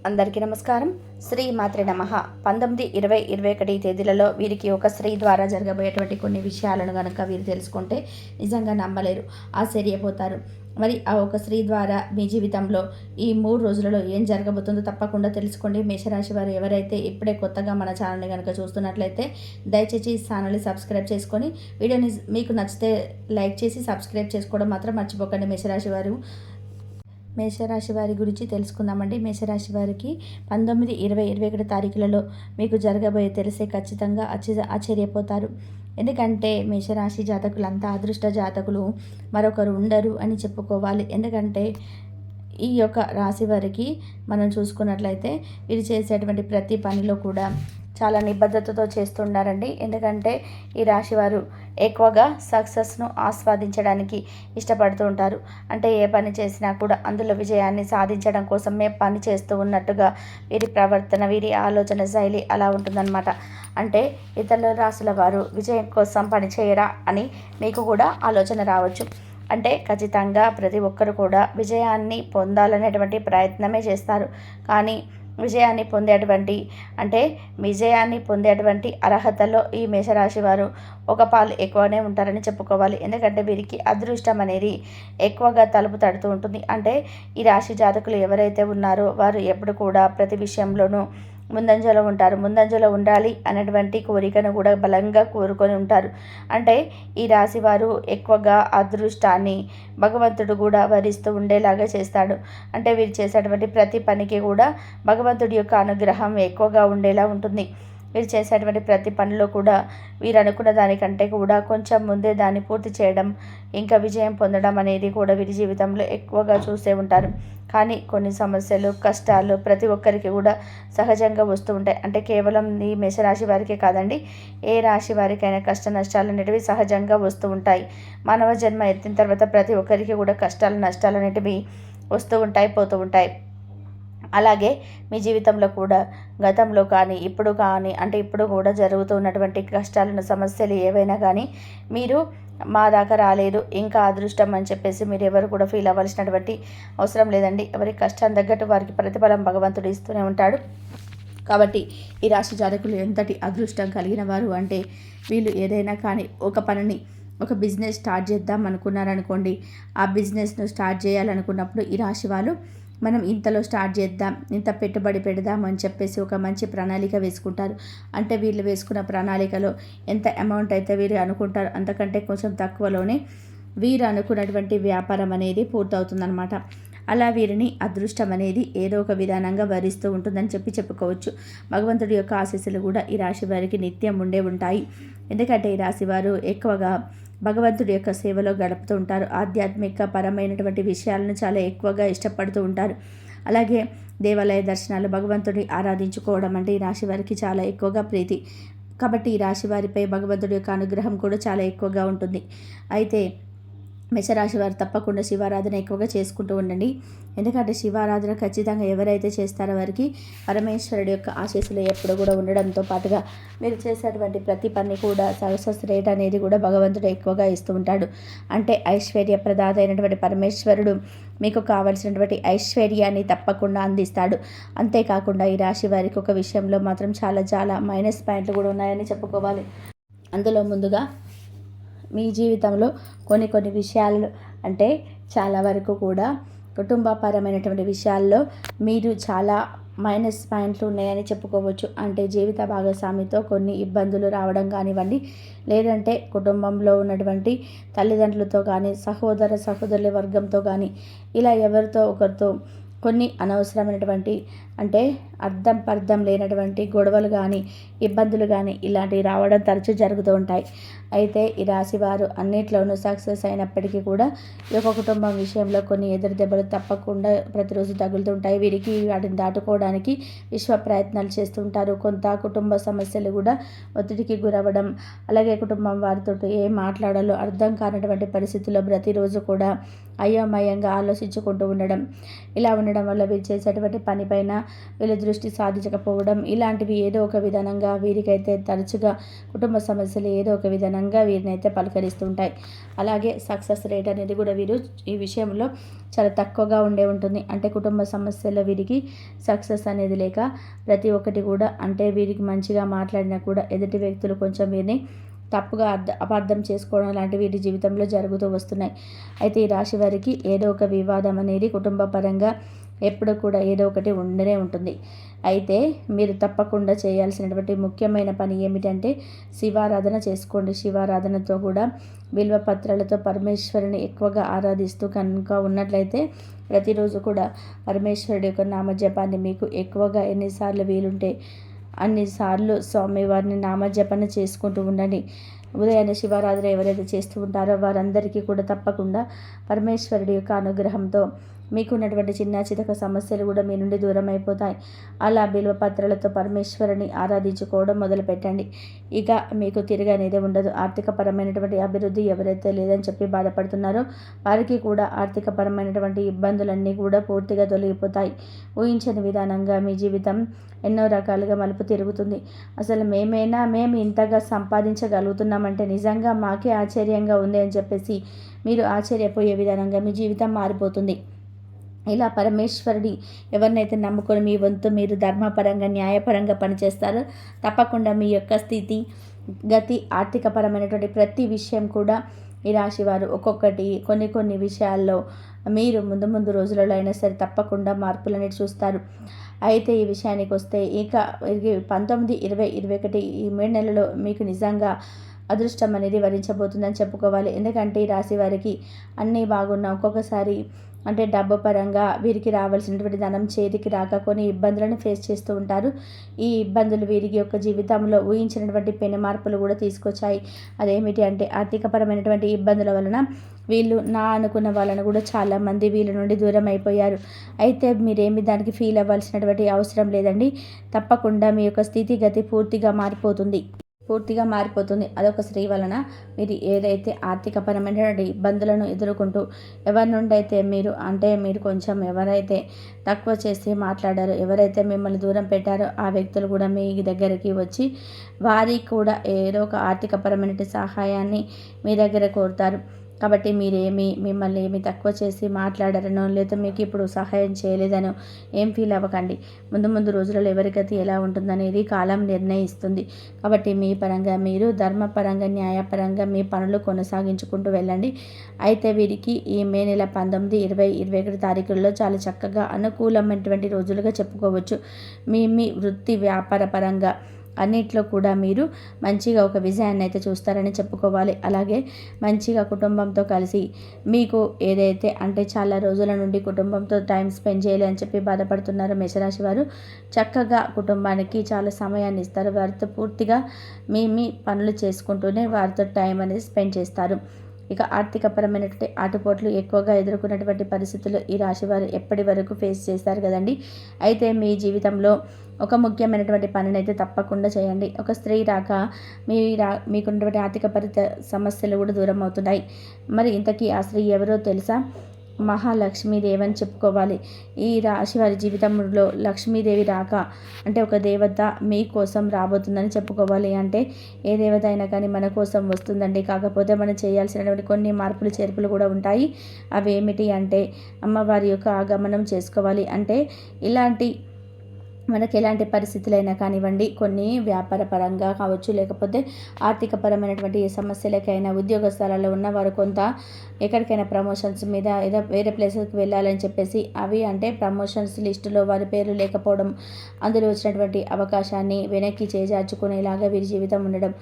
అందరికీ నమస్కారం. శ్రీ మాత్రే నమః. 19, 20, 21 తేదీలలో వీరికి ఒక స్త్రీ ద్వారా జరగబోయేటువంటి కొన్ని విషయాలను కనుక వీరు తెలుసుకుంటే నిజంగా నమ్మలేరు, ఆశ్చర్యపోతారు. మరి ఆ ఒక స్త్రీ ద్వారా మీ జీవితంలో ఈ 3 రోజులలో ఏం జరగబోతుందో తప్పకుండా తెలుసుకోండి. మేషరాశి వారు ఎవరైతే ఇప్పుడే కొత్తగా మన ఛానల్ని కనుక చూస్తున్నట్లయితే దయచేసి ఈ ఛానల్ని సబ్స్క్రైబ్ చేసుకొని వీడియోని మీకు నచ్చితే లైక్ చేసి సబ్స్క్రైబ్ చేసుకోవడం మాత్రం మర్చిపోకండి. మేషరాశి వారి గురించి తెలుసుకుందామండి. మేషరాశి వారికి 19, 20, 21 తారీఖులలో మీకు జరగబోయే తెలిసే ఖచ్చితంగా ఆశ్చర్యపోతారు. ఎందుకంటే మేషరాశి జాతకులంతా అదృష్ట జాతకులు మరొకరు ఉండరు అని చెప్పుకోవాలి. ఎందుకంటే ఈ యొక్క రాశి వారికి మనం చూసుకున్నట్లయితే వీరు చేసేటువంటి ప్రతి పనిలో కూడా చాలా నిబద్ధతతో చేస్తుండారండి. ఎందుకంటే ఈ రాశి వారు ఎక్కువగా సక్సెస్ను ఆస్వాదించడానికి ఇష్టపడుతూ ఉంటారు. అంటే ఏ పని చేసినా కూడా అందులో విజయాన్ని సాధించడం కోసమే పని చేస్తూ ఉన్నట్టుగా వీరి ప్రవర్తన, వీరి ఆలోచన శైలి అలా ఉంటుందన్నమాట. అంటే ఇతరుల రాశుల వారు విజయం కోసం పని చేయరా అని మీకు కూడా ఆలోచన రావచ్చు. అంటే ఖచ్చితంగా ప్రతి ఒక్కరు కూడా విజయాన్ని పొందాలనేటువంటి ప్రయత్నమే చేస్తారు. కానీ విజయాన్ని పొందేటువంటి అర్హతలో ఈ మేషరాశి వారు ఒక పాలు ఎక్కువనే ఉంటారని చెప్పుకోవాలి. ఎందుకంటే వీరికి అదృష్టం అనేది ఎక్కువగా తలుపు తడుతూ ఉంటుంది. అంటే ఈ రాశి జాతకులు ఎవరైతే ఉన్నారో వారు ఎప్పుడు కూడా ప్రతి విషయంలోనూ ముందంజలో ఉండాలి అనేటువంటి కోరికను కూడా బలంగా కోరుకొని ఉంటారు. అంటే ఈ రాశి వారు ఎక్కువగా అదృష్టాన్ని భగవంతుడు కూడా వరిస్తూ ఉండేలాగా చేస్తాడు. అంటే వీరు చేసేటువంటి ప్రతి పనికి కూడా భగవంతుడి యొక్క అనుగ్రహం ఎక్కువగా ఉండేలా ఉంటుంది. వీరు చేసేటువంటి ప్రతి పనిలో కూడా వీరు అనుకున్న దానికంటే కూడా కొంచెం ముందే దాన్ని పూర్తి చేయడం, ఇంకా విజయం పొందడం అనేది కూడా వీరి జీవితంలో ఎక్కువగా చూస్తూ ఉంటారు. కానీ కొన్ని సమస్యలు, కష్టాలు ప్రతి ఒక్కరికి కూడా సహజంగా వస్తూ ఉంటాయి. అంటే కేవలం ఈ మేషరాశి వారికే కాదండి, ఏ రాశి వారికైనా కష్ట నష్టాలు అనేటివి సహజంగా వస్తూ ఉంటాయి. మానవ జన్మ ఎత్తిన తర్వాత ప్రతి ఒక్కరికి కూడా కష్టాలు, నష్టాలు అనేటివి వస్తూ ఉంటాయి, పోతూ ఉంటాయి. అలాగే మీ జీవితంలో కూడా గతంలో కానీ ఇప్పుడు కూడా జరుగుతూ ఉన్నటువంటి కష్టాలను, సమస్యలు ఏవైనా కానీ మీరు మా దాకా రాలేదు, ఇంకా అదృష్టం అని చెప్పేసి మీరు ఎవరు కూడా ఫీల్ అవ్వాల్సినటువంటి అవసరం లేదండి. ఎవరి కష్టాన్ని తగ్గట్టు వారికి ప్రతిఫలం భగవంతుడు ఇస్తూనే ఉంటాడు. కాబట్టి ఈ రాశి జాతకులు ఎంతటి అదృష్టం కలిగిన వారు అంటే వీళ్ళు ఏదైనా కానీ ఒక బిజినెస్ స్టార్ట్ చేద్దాం అనుకున్నారనుకోండి, ఆ బిజినెస్ను స్టార్ట్ చేయాలనుకున్నప్పుడు ఈ రాశి వాళ్ళు మనం ఇంతలో స్టార్ట్ చేద్దాం, ఇంత పెట్టుబడి పెడదాం అని చెప్పేసి ఒక మంచి ప్రణాళిక వేసుకుంటారు. అంటే వీళ్ళు వేసుకున్న ప్రణాళికలో ఎంత అమౌంట్ అయితే వీరు అనుకుంటారు అంతకంటే కొంచెం తక్కువలోనే వీరు అనుకున్నటువంటి వ్యాపారం అనేది పూర్తవుతుందన్నమాట. అలా వీరిని అదృష్టం అనేది ఏదో ఒక విధానంగా వరిస్తూ ఉంటుందని చెప్పుకోవచ్చు. భగవంతుడి యొక్క ఆశీస్సులు కూడా ఈ రాశి వారికి నిత్యం ఉంటాయి. ఎందుకంటే ఈ రాశి వారు ఎక్కువగా భగవంతుడి యొక్క సేవలో గడుపుతూ ఉంటారు. ఆధ్యాత్మిక పరమైనటువంటి విషయాలను చాలా ఎక్కువగా ఇష్టపడుతూ ఉంటారు. అలాగే దేవాలయ దర్శనాలు, భగవంతుడిని ఆరాధించుకోవడం అంటే ఈ రాశి వారికి చాలా ఎక్కువగా ప్రీతి. కాబట్టి ఈ రాశి వారిపై భగవంతుడి యొక్క అనుగ్రహం కూడా చాలా ఎక్కువగా ఉంటుంది. అయితే మేషరాశి వారు తప్పకుండా శివారాధన ఎక్కువగా చేసుకుంటూ ఉండండి. ఎందుకంటే శివారాధన ఖచ్చితంగా ఎవరైతే చేస్తారో వారికి పరమేశ్వరుడి యొక్క ఆశీస్సులు ఎప్పుడు కూడా ఉండడంతో పాటుగా మీరు చేసేటువంటి ప్రతి పని కూడా సక్సెస్ రేట్ అనేది కూడా భగవంతుడు ఎక్కువగా ఇస్తూ ఉంటాడు. అంటే ఐశ్వర్య ప్రదాత అయినటువంటి పరమేశ్వరుడు మీకు కావలసినటువంటి ఐశ్వర్యాన్ని తప్పకుండా అందిస్తాడు. అంతేకాకుండా ఈ రాశి వారికి ఒక విషయంలో మాత్రం చాలా మైనస్ పాయింట్లు కూడా ఉన్నాయని చెప్పుకోవాలి. అందులో ముందుగా మీ జీవితంలో కొన్ని విషయాలు అంటే చాలా వరకు కూడా కుటుంబపరమైనటువంటి విషయాల్లో మీరు చాలా మైనస్ పాయింట్లు ఉన్నాయని చెప్పుకోవచ్చు. అంటే జీవిత భాగస్వామితో కొన్ని ఇబ్బందులు రావడం కానివ్వండి, లేదంటే కుటుంబంలో ఉన్నటువంటి తల్లిదండ్రులతో కానీ, సహోదరుల వర్గంతో కానీ, ఇలా ఎవరితో ఒకరితో కొన్ని అనవసరమైనటువంటి అంటే అర్థం లేనటువంటి గొడవలు కానీ, ఇబ్బందులు కానీ ఇలాంటివి రావడం తరచూ జరుగుతూ ఉంటాయి. అయితే ఈ రాశి వారు అన్నిట్లోనూ సక్సెస్ అయినప్పటికీ కూడా ఈ యొక్క కుటుంబం విషయంలో కొన్ని ఎదురు దెబ్బలు తప్పకుండా ప్రతిరోజు తగులుతుంటాయి. వీరికి వాటిని దాటుకోవడానికి విశ్వ ప్రయత్నాలు చేస్తుంటారు. కొంత కుటుంబ సమస్యలు కూడా ఒత్తిడికి గురవ్వడం, అలాగే కుటుంబం వారితో ఏం మాట్లాడాలో అర్థం కానటువంటి పరిస్థితుల్లో ప్రతిరోజు కూడా అయోమయంగా ఆలోచించుకుంటూ ఉండడం, ఇలా ఉండడం ఉండడం వల్ల వీరు చేసేటువంటి పనిపైన వీళ్ళ దృష్టి సాధించకపోవడం ఇలాంటివి ఏదో ఒక విధానంగా వీరికైతే తరచుగా కుటుంబ సమస్యలు ఏదో ఒక విధానంగా వీరినైతే పలకరిస్తుంటాయి. అలాగే సక్సెస్ రేట్ అనేది కూడా వీరు ఈ విషయంలో చాలా తక్కువగా ఉంటుంది. అంటే కుటుంబ సమస్యల్లో వీరికి సక్సెస్ అనేది లేక ప్రతి ఒక్కటి కూడా అంటే వీరికి మంచిగా మాట్లాడినా కూడా ఎదుటి వ్యక్తులు కొంచెం వీరిని తప్పుగా అపార్థం చేసుకోవడం లాంటివి వీరి జీవితంలో జరుగుతూ వస్తున్నాయి. అయితే ఈ రాశి వారికి ఏదో ఒక వివాదం అనేది కుటుంబ పరంగా ఎప్పుడు కూడా ఏదో ఒకటి ఉండనే ఉంటుంది. అయితే మీరు తప్పకుండా చేయాల్సినటువంటి ముఖ్యమైన పని ఏమిటంటే శివారాధన చేసుకోండి. శివారాధనతో కూడా బిల్వ పత్రాలతో పరమేశ్వరుని ఎక్కువగా ఆరాధిస్తూ కనుక ఉన్నట్లయితే ప్రతిరోజు కూడా పరమేశ్వరుడి యొక్క నామజపాన్ని మీకు ఎక్కువగా ఎన్నిసార్లు వీలుంటే అన్నిసార్లు స్వామివారిని నామజపన చేసుకుంటూ ఉండండి. ఉదయాన్నే శివారాధన ఎవరైతే చేస్తూ ఉంటారో వారందరికీ కూడా తప్పకుండా పరమేశ్వరుడి యొక్క అనుగ్రహంతో మీకున్నటువంటి చిన్న చితక సమస్యలు కూడా మీ నుండి దూరం అయిపోతాయి. అలా బిల్వపత్రాలతో పరమేశ్వరుని ఆరాధించుకోవడం మొదలుపెట్టండి. ఇక మీకు తిరగనేదే ఉండదు. ఆర్థికపరమైనటువంటి అభివృద్ధి ఎవరైతే లేదని చెప్పి బాధపడుతున్నారో వారికి కూడా ఆర్థికపరమైనటువంటి ఇబ్బందులన్నీ కూడా పూర్తిగా తొలగిపోతాయి. ఊహించని విధానంగా మీ జీవితం ఎన్నో రకాలుగా మలుపు తిరుగుతుంది. అసలు మేము ఇంతగా సంపాదించగలుగుతున్నామంటే నిజంగా మాకే ఆశ్చర్యంగా ఉంది అని చెప్పేసి మీరు ఆశ్చర్యపోయే విధానంగా మీ జీవితం మారిపోతుంది. ఇలా పరమేశ్వరుడి ఎవరినైతే నమ్ముకొని మీ వంతు మీరు ధర్మపరంగా న్యాయపరంగా పనిచేస్తారో తప్పకుండా మీ యొక్క స్థితి గతి ఆర్థికపరమైనటువంటి ప్రతి విషయం కూడా ఈ రాశివారు ఒక్కొక్కటి కొన్ని విషయాల్లో మీరు ముందు రోజులలో అయినా సరే తప్పకుండా మార్పులని చూస్తారు. అయితే ఈ విషయానికి వస్తే ఇక 19, 20, 21 ఈ 3 నెలల్లో మీకు నిజంగా అదృష్టం అనేది వరించబోతుందని చెప్పుకోవాలి. ఎందుకంటే ఈ రాశి వారికి అన్నీ బాగున్నా ఒక్కొక్కసారి అంటే డబ్బు పరంగా వీరికి రావాల్సినటువంటి ధనం చేతికి రాక కొన్ని ఇబ్బందులను ఫేస్ చేస్తూ ఉంటారు. ఈ ఇబ్బందులు వీరికి యొక్క జీవితంలో ఊహించినటువంటి పెను మార్పులు కూడా తీసుకొచ్చాయి. అదేమిటి అంటే ఆర్థికపరమైనటువంటి ఇబ్బందుల వలన వీళ్ళు అనుకున్న వాళ్ళను కూడా చాలామంది వీళ్ళ నుండి దూరం అయిపోయారు. అయితే మీరేమి దానికి ఫీల్ అవ్వాల్సినటువంటి అవసరం లేదండి. తప్పకుండా మీ యొక్క స్థితిగతి పూర్తిగా మారిపోతుంది. అదొక స్త్రీ వలన మీరు ఏదైతే ఆర్థికపరమైనటువంటి ఇబ్బందులను ఎదుర్కొంటూ ఎవరి నుండి అయితే మీరు కొంచెం ఎవరైతే తక్కువ చేసి మాట్లాడారో ఎవరైతే మిమ్మల్ని దూరం పెట్టారో ఆ వ్యక్తులు కూడా మీ దగ్గరికి వచ్చి వారికి కూడా ఏదో ఒక ఆర్థికపరమైన సహాయాన్ని మీ దగ్గర కోరుతారు. కాబట్టి మిమ్మల్ని ఏమి తక్కువ చేసి మాట్లాడారనో లేదా మీకు ఇప్పుడు సహాయం చేయలేదనో ఏం ఫీల్ అవ్వకండి. ముందు రోజులలో ఎవరి గతి ఎలా ఉంటుందనేది కాలం నిర్ణయిస్తుంది. కాబట్టి మీ పరంగా మీరు ధర్మపరంగా న్యాయపరంగా మీ పనులు కొనసాగించుకుంటూ వెళ్ళండి. అయితే వీరికి ఈ మే నెల 19, 20, 21 తారీఖుల్లో చాలా చక్కగా అనుకూలమైనటువంటి రోజులుగా చెప్పుకోవచ్చు. మీ వృత్తి వ్యాపార పరంగా అన్నిట్లో కూడా మీరు మంచిగా ఒక విజయాన్ని అయితే చూస్తారని చెప్పుకోవాలి. అలాగే మంచిగా కుటుంబంతో కలిసి మీకు ఏదైతే అంటే చాలా రోజుల నుండి కుటుంబంతో టైం స్పెండ్ చేయాలి అని చెప్పి బాధపడుతున్నారో మేషరాశి వారు చక్కగా కుటుంబానికి చాలా సమయాన్ని ఇస్తారు. వారితో పూర్తిగా మీ పనులు చేసుకుంటూనే వారితో టైం అనేది స్పెండ్ చేస్తారు. ఇక ఆర్థికపరమైనటువంటి ఆటుపోట్లు ఎక్కువగా ఎదుర్కొన్నటువంటి పరిస్థితులు ఈ రాశి వారు ఎప్పటి వరకు ఫేస్ చేస్తారు కదండి. అయితే మీ జీవితంలో ఒక ముఖ్యమైనటువంటి పనిని అయితే తప్పకుండా చేయండి. ఒక స్త్రీ రాక మీకున్నటువంటి ఆర్థిక సమస్యలు కూడా దూరం అవుతున్నాయి. మరి ఇంతకీ ఆ స్త్రీ ఎవరో తెలుసా? మహాలక్ష్మీదేవి అని చెప్పుకోవాలి. ఈ రాశి వారి జీవితంలో లక్ష్మీదేవి రాక అంటే ఒక దేవత మీకోసం రాబోతుందని చెప్పుకోవాలి. అంటే ఏ దేవత అయినా కానీ మన కోసం వస్తుందండి. కాకపోతే మనం చేయాల్సినటువంటి కొన్ని మార్పులు చేర్పులు కూడా ఉంటాయి. అవి ఏమిటి అంటే అమ్మవారి యొక్క ఆగమనం చేసుకోవాలి. అంటే మనకి ఎలాంటి పరిస్థితులైనా కానివ్వండి, కొన్ని వ్యాపార పరంగా కావచ్చు, లేకపోతే ఆర్థికపరమైనటువంటి ఏ సమస్యలకైనా ఉద్యోగ స్థలాల్లో ఉన్నవారు కొంత ఎక్కడికైనా ప్రమోషన్స్ మీద ఏదో వేరే ప్లేసెస్కి వెళ్ళాలని చెప్పేసి అవి అంటే ప్రమోషన్స్ లిస్టులో వారి పేరు లేకపోవడం, అందులో వచ్చినటువంటి అవకాశాన్ని వెనక్కి చేజార్చుకునేలాగా వీరి జీవితం ఉండడం,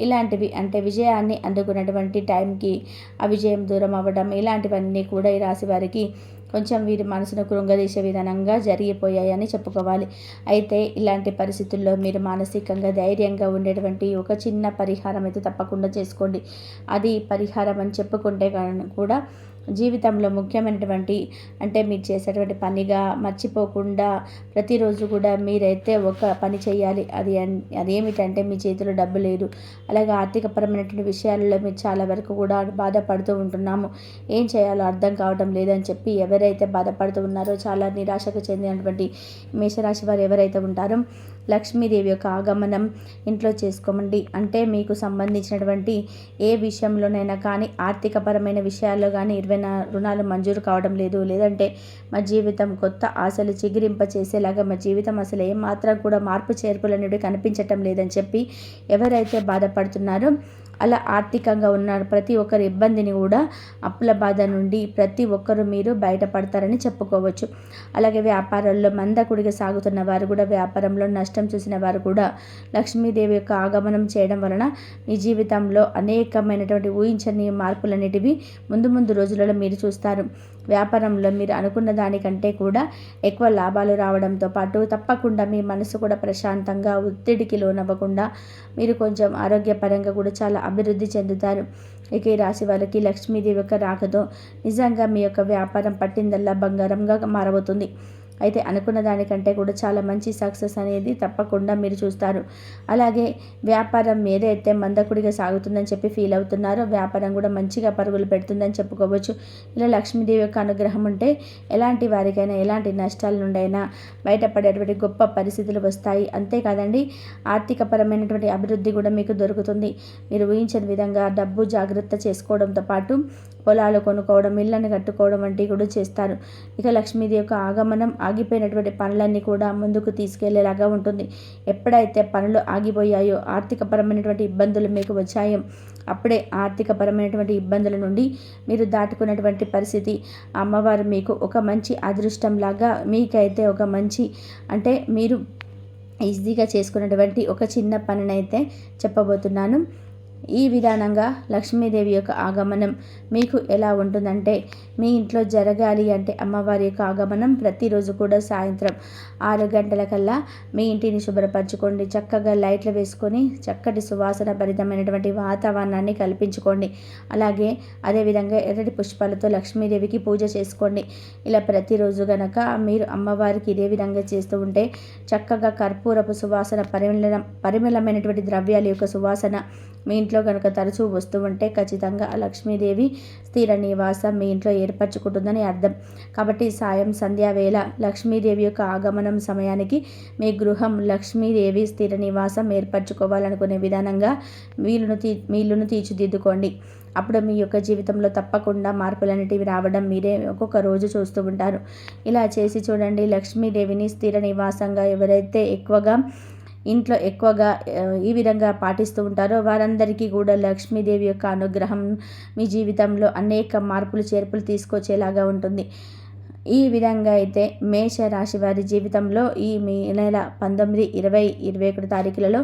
ఇలాంటివి అంటే విజయాన్ని అందుకున్నటువంటి టైంకి ఆ విజయం దూరం అవ్వడం, ఇలాంటివన్నీ కూడా ఈ రాశి వారికి కొంచెం వీరి మనసును కృంగదీసే విధానంగా జరిగిపోయాయని చెప్పుకోవాలి. అయితే ఇలాంటి పరిస్థితుల్లో మీరు మానసికంగా ధైర్యంగా ఉండేటువంటి ఒక చిన్న పరిహారం అయితే తప్పకుండా చేసుకోండి. అది పరిహారం అని చెప్పుకుంటే కూడా జీవితంలో ముఖ్యమైనటువంటి అంటే మీరు చేసేటువంటి పనిగా మర్చిపోకుండా ప్రతిరోజు కూడా మీరైతే ఒక పని చేయాలి. అదేమిటంటే మీ చేతిలో డబ్బు లేదు, అలాగే ఆర్థికపరమైనటువంటి విషయాలలో మీరు చాలా వరకు కూడా బాధపడుతూ ఉంటున్నాము, ఏం చేయాలో అర్థం కావడం లేదని చెప్పి ఎవరైతే బాధపడుతూ ఉన్నారో, చాలా నిరాశకు చెందినటువంటి మేషరాశి వారు ఎవరైతే ఉంటారో లక్ష్మీదేవి యొక్క ఆగమనం ఇంట్లో చేసుకోమండి. అంటే మీకు సంబంధించినటువంటి ఏ విషయంలోనైనా కానీ ఆర్థికపరమైన విషయాల్లో కానీ రుణాలు మంజూరు కావడం లేదు, లేదంటే మా జీవితం కొత్త ఆశలు చిగురింప చేసేలాగా మా జీవితం అసలు ఏమాత్రం కూడా మార్పు చేర్పులు అనేవి కనిపించటం లేదని చెప్పి ఎవరైతే బాధపడుతున్నారో, అలా ఆర్థికంగా ఉన్న ప్రతి ఒక్కరి ఇబ్బందిని కూడా అప్పుల బాధ నుండి ప్రతి ఒక్కరు మీరు బయటపడతారని చెప్పుకోవచ్చు. అలాగే వ్యాపారాల్లో మందకుడిగా సాగుతున్న వారు కూడా, వ్యాపారంలో నష్టం చూసిన వారు కూడా లక్ష్మీదేవి యొక్క ఆగమనం చేయడం వలన మీ జీవితంలో అనేకమైనటువంటి ఊహించని మార్పులన్నిటివి ముందు రోజులలో మీరు చూస్తారు. వ్యాపారంలో మీరు అనుకున్న దానికంటే కూడా ఎక్కువ లాభాలు రావడంతో పాటు తప్పకుండా మీ మనసు కూడా ప్రశాంతంగా ఒత్తిడికి లోనవ్వకుండా మీరు కొంచెం ఆరోగ్యపరంగా కూడా చాలా అభివృద్ధి చెందుతారు. ఇక ఈ రాశి వాళ్ళకి లక్ష్మీదేవి యొక్క రాకతో నిజంగా మీ యొక్క వ్యాపారం పట్టిందల్లా బంగారంగా మారబోతుంది. అయితే అనుకున్న దానికంటే కూడా చాలా మంచి సక్సెస్ అనేది తప్పకుండా మీరు చూస్తారు. అలాగే వ్యాపారం ఏదైతే మందకుడిగా సాగుతుందని చెప్పి ఫీల్ అవుతున్నారో, వ్యాపారం కూడా మంచిగా పరుగులు పెడుతుందని చెప్పుకోవచ్చు. ఇలా లక్ష్మీదేవి యొక్క అనుగ్రహం ఉంటే ఎలాంటి వారికైనా ఎలాంటి నష్టాల నుండైనా బయటపడేటువంటి గొప్ప పరిస్థితులు వస్తాయి. అంతేకాదండి, ఆర్థికపరమైనటువంటి అభివృద్ధి కూడా మీకు దొరుకుతుంది. మీరు ఊహించిన విధంగా డబ్బు జాగ్రత్త చేసుకోవడంతో పాటు పొలాలు కొనుక్కోవడం, ఇళ్ళని కట్టుకోవడం వంటివి కూడా చేస్తారు. ఇక లక్ష్మీదేవి యొక్క ఆగమనం ఆగిపోయినటువంటి పనులన్నీ కూడా ముందుకు తీసుకెళ్లేలాగా ఉంటుంది. ఎప్పుడైతే పనులు ఆగిపోయాయో, ఆర్థికపరమైనటువంటి ఇబ్బందులు మీకు వచ్చాయో, అప్పుడే ఆర్థికపరమైనటువంటి ఇబ్బందుల నుండి మీరు దాటుకున్నటువంటి పరిస్థితి అమ్మవారు మీకు ఒక మంచి అదృష్టంలాగా మీకైతే ఒక మంచి అంటే మీరు ఈజీగా చేసుకున్నటువంటి ఒక చిన్న పనినైతే చెప్పబోతున్నాను. ఈ విధానంగా లక్ష్మీదేవి యొక్క ఆగమనం మీకు ఎలా ఉంటుందంటే, మీ ఇంట్లో జరగాలి అంటే అమ్మవారి యొక్క ఆగమనం ప్రతిరోజు కూడా సాయంత్రం 6 గంటలకల్లా మీ ఇంటిని శుభ్రపరచుకోండి. చక్కగా లైట్లు వేసుకొని చక్కటి సువాసన భరితమైనటువంటి వాతావరణాన్ని కల్పించుకోండి. అలాగే అదేవిధంగా ఎర్రటి పుష్పాలతో లక్ష్మీదేవికి పూజ చేసుకోండి. ఇలా ప్రతిరోజు గనక మీరు అమ్మవారికి ఇదే విధంగా చేస్తూ ఉంటే చక్కగా కర్పూరపు సువాసన, పరిమళమైనటువంటి ద్రవ్యాల యొక్క సువాసన మీ ఇంట్లో కనుక తరచూ వస్తూ ఉంటే ఖచ్చితంగా ఆ లక్ష్మీదేవి స్థిర నివాసం మీ ఇంట్లో ఏర్పరచుకుంటుందని అర్థం. కాబట్టి సంధ్యావేళ లక్ష్మీదేవి యొక్క ఆగమనం సమయానికి మీ గృహం లక్ష్మీదేవి స్థిర నివాసం ఏర్పరచుకోవాలనుకునే విధానంగా మీ ఇల్లును తీర్చిదిద్దుకోండి. అప్పుడు మీ యొక్క జీవితంలో తప్పకుండా మార్పులన్నిటివి రావడం మీరే ఒక్కొక్క రోజు చూస్తూ ఉంటారు. ఇలా చేసి చూడండి. లక్ష్మీదేవిని స్థిర నివాసంగా ఎవరైతే ఇంట్లో ఎక్కువగా ఈ విధంగా పాటిస్తూ ఉంటారో వారందరికీ కూడా లక్ష్మీదేవి యొక్క అనుగ్రహం మీ జీవితంలో అనేక మార్పులు చేర్పులు తీసుకొచ్చేలాగా ఉంటుంది. ఈ విధంగా అయితే మేష రాశి వారి జీవితంలో ఈ నెల 19, 20, 21 తారీఖులలో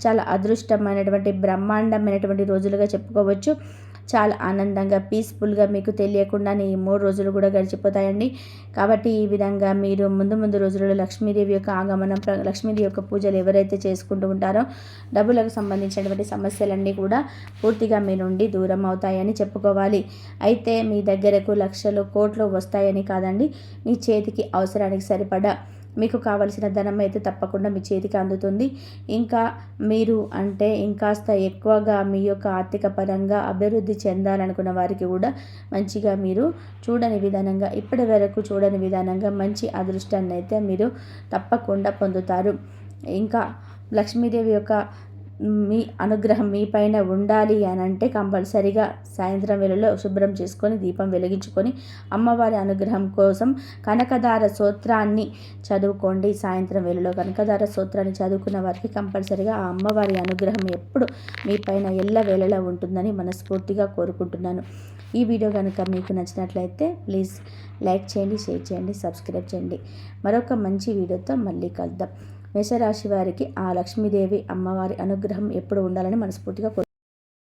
చాలా అదృష్టమైనటువంటి బ్రహ్మాండమైనటువంటి రోజులుగా చెప్పుకోవచ్చు. చాలా ఆనందంగా పీస్ఫుల్గా మీకు తెలియకుండానే ఈ 3 రోజులు కూడా గడిచిపోతాయండి. కాబట్టి ఈ విధంగా మీరు ముందు రోజులలో లక్ష్మీదేవి యొక్క ఆగమనం, లక్ష్మీదేవి యొక్క పూజలు ఎవరైతే చేసుకుంటూ ఉంటారో డబ్బులకు సంబంధించినటువంటి సమస్యలన్నీ కూడా పూర్తిగా మీ నుండి దూరం అవుతాయని చెప్పుకోవాలి. అయితే మీ దగ్గరకు లక్షలు, కోట్లు వస్తాయని కాదండి, మీ చేతికి అవసరానికి సరిపడా మీకు కావలసిన ధనం అయితే తప్పకుండా మీ చేతికి అందుతుంది. ఇంకా మీరు అంటే ఇంకాస్త ఎక్కువగా మీ యొక్క ఆర్థిక పరంగా అభివృద్ధి చెందాలనుకున్న వారికి కూడా మంచిగా మీరు చూడని విధానంగా, ఇప్పటి వరకు చూడని విధానంగా మంచి అదృష్టాన్ని అయితే మీరు తప్పకుండా పొందుతారు. ఇంకా లక్ష్మీదేవి యొక్క మీ అనుగ్రహం మీ పైన ఉండాలి అని అంటే కంపల్సరీగా సాయంత్రం వేళలో శుభ్రం చేసుకొని దీపం వెలిగించుకొని అమ్మవారి అనుగ్రహం కోసం కనకదార స్తోత్రాన్ని చదువుకోండి. సాయంత్రం వేళలో కనకదార స్తోత్రాన్ని చదువుకున్న వారికి కంపల్సరీగా ఆ అమ్మవారి అనుగ్రహం ఎప్పుడు మీ పైన ఎల్ల వేళలా ఉంటుందని మనస్ఫూర్తిగా కోరుకుంటున్నాను. ఈ వీడియో కనుక మీకు నచ్చినట్లయితే ప్లీజ్ లైక్ చేయండి, షేర్ చేయండి, సబ్స్క్రైబ్ చేయండి. మరొక మంచి వీడియోతో మళ్ళీ కలుద్దాం. మేషరాశి వారికి ఆ లక్ష్మీదేవి అమ్మవారి అనుగ్రహం ఎప్పుడు ఉండాలని మనస్ఫూర్తిగా